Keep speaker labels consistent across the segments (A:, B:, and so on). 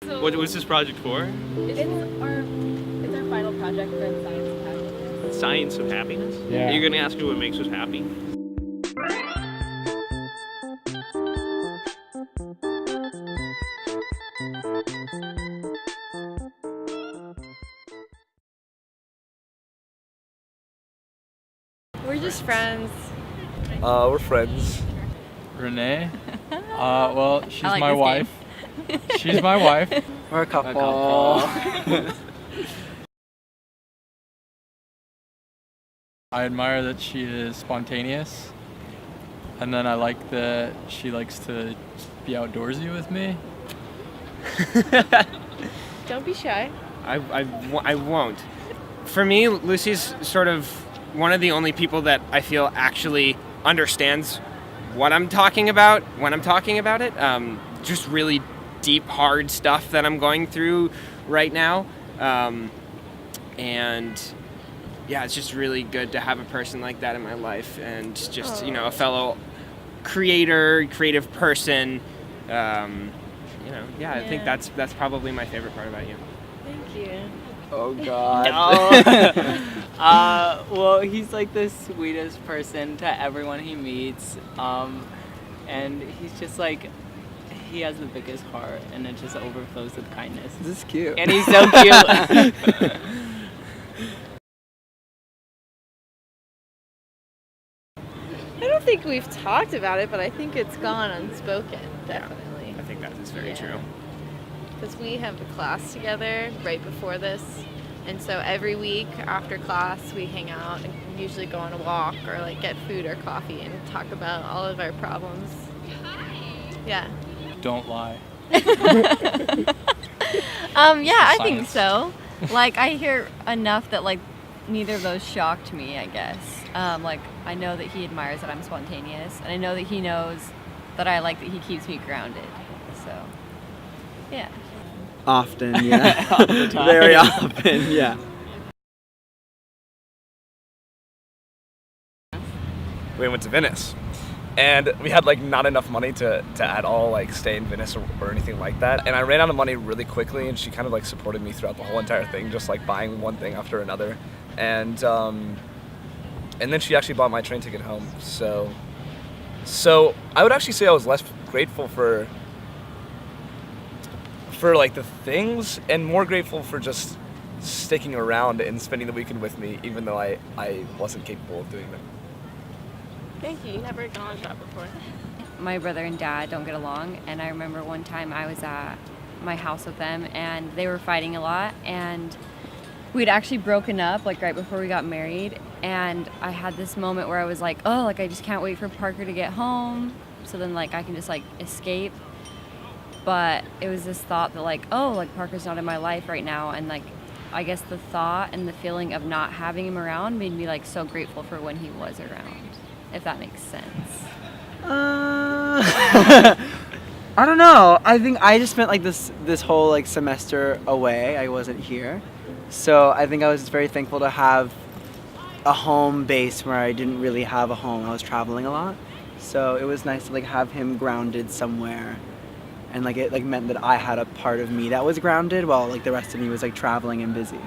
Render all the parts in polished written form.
A: What was this project for?
B: It's our final project for Science of Happiness.
A: Science of happiness?
C: Yeah.
A: Are you gonna ask me what makes us happy?
B: We're just friends.
D: We're friends.
C: Renee? Well, she's
B: I like
C: my
B: this
C: wife. She's my wife.
E: We're a couple.
C: I admire that she is spontaneous. And then I like that she likes to be outdoorsy with me.
B: Don't be shy.
F: I won't. For me, Lucy's sort of one of the only people that I feel actually understands what I'm talking about when I'm talking about it. Just really deep, hard stuff that I'm going through right now. And yeah, it's just really good to have a person like that in my life, and just, a fellow creative person. I think that's probably my favorite part about you.
B: Thank you.
E: Oh God. Well, he's like the sweetest person to everyone he meets, and he's just like, he has the biggest heart, and it just overflows with kindness.
G: This is cute.
E: And he's so cute.
B: I don't think we've talked about it, but I think it's gone unspoken, definitely.
F: I think that is very true.
B: Because we have a class together right before this, and so every week after class we hang out and usually go on a walk or like get food or coffee and talk about all of our problems. Yeah.
C: Don't lie.
H: I think
C: Science.
H: so. Like, I hear enough that, like, neither of those shocked me, I guess. Like, I know that he admires that I'm spontaneous, and I know that he knows that I like that he keeps me grounded. So, yeah.
G: Often, yeah.
E: All the time.
G: Very often, yeah.
D: We went to Venice, and we had like not enough money to at all like stay in Venice or anything like that. And I ran out of money really quickly, and she kind of like supported me throughout the whole entire thing, just like buying one thing after another. And then she actually bought my train ticket home. So I would actually say I was less grateful for like the things, and more grateful for just sticking around and spending the weekend with me, even though I wasn't capable of doing that.
B: Thank you. Never acknowledged that before.
H: My brother and dad don't get along, and I remember one time I was at my house with them, and they were fighting a lot, and we'd actually broken up like right before we got married, and I had this moment where I was like, oh, like I just can't wait for Parker to get home so then like I can just like escape. But it was this thought that like, oh, like Parker's not in my life right now, and like I guess the thought and the feeling of not having him around made me like so grateful for when he was around, if that makes sense.
G: I don't know. I think I just spent like this whole like semester away. I wasn't here. So I think I was just very thankful to have a home base where I didn't really have a home. I was traveling a lot. So it was nice to like have him grounded somewhere. And like it like meant that I had a part of me that was grounded while like the rest of me was like traveling and busy.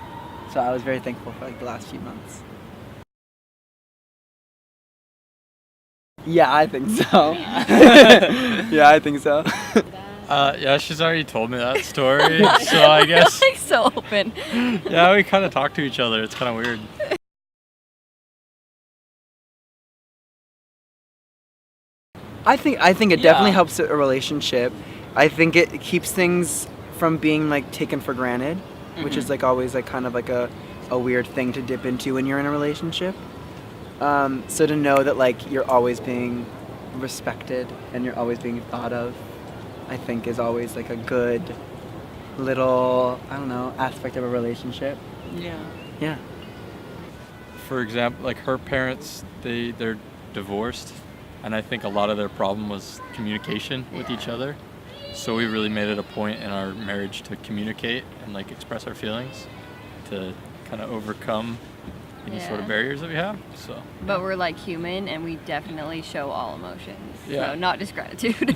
G: So I was very thankful for like the last few months. Yeah, I think so. Yeah, I think so.
C: Yeah, she's already told me that story, so I guess,
H: Like so open.
C: yeah, we kind of talk to each other. It's kind of weird.
G: I think it definitely
E: Yeah.
G: helps a relationship. I think it keeps things from being like taken for granted, which is like always like kind of like a weird thing to dip into when you're in a relationship. So to know that like you're always being respected and you're always being thought of, I think is always like a good little, I don't know, aspect of a relationship.
E: Yeah.
G: Yeah.
C: For example, like her parents, they're divorced, and I think a lot of their problem was communication with each other. So we really made it a point in our marriage to communicate and like express our feelings to kind of overcome any sort of
H: Yeah.
C: barriers that we have. So
H: But we're like human, and we definitely show all emotions.
C: Yeah.
H: So not just gratitude.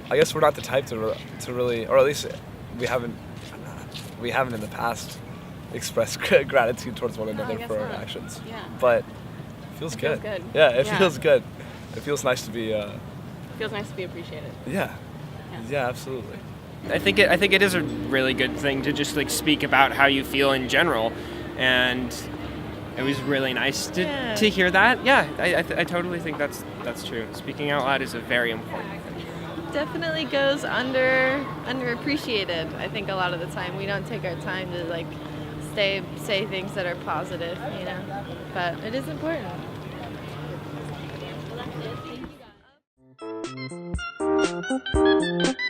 D: I guess we're not the type to really, or at least we haven't in the past expressed gratitude towards one another
B: guess
D: for our
B: not.
D: actions.
B: Yeah.
D: But it feels good.
B: feels good.
D: Yeah, it
B: Yeah.
D: feels good. It feels nice to be.
B: Feels nice to be appreciated.
D: Yeah. Yeah, absolutely.
F: I think it is a really good thing to just like speak about how you feel in general, and it was really nice to hear that. Yeah, I totally think that's true. Speaking out loud is a very important thing.
B: Definitely goes underappreciated. I think a lot of the time we don't take our time to like say things that are positive, you know. But it is important.
I: Thank you.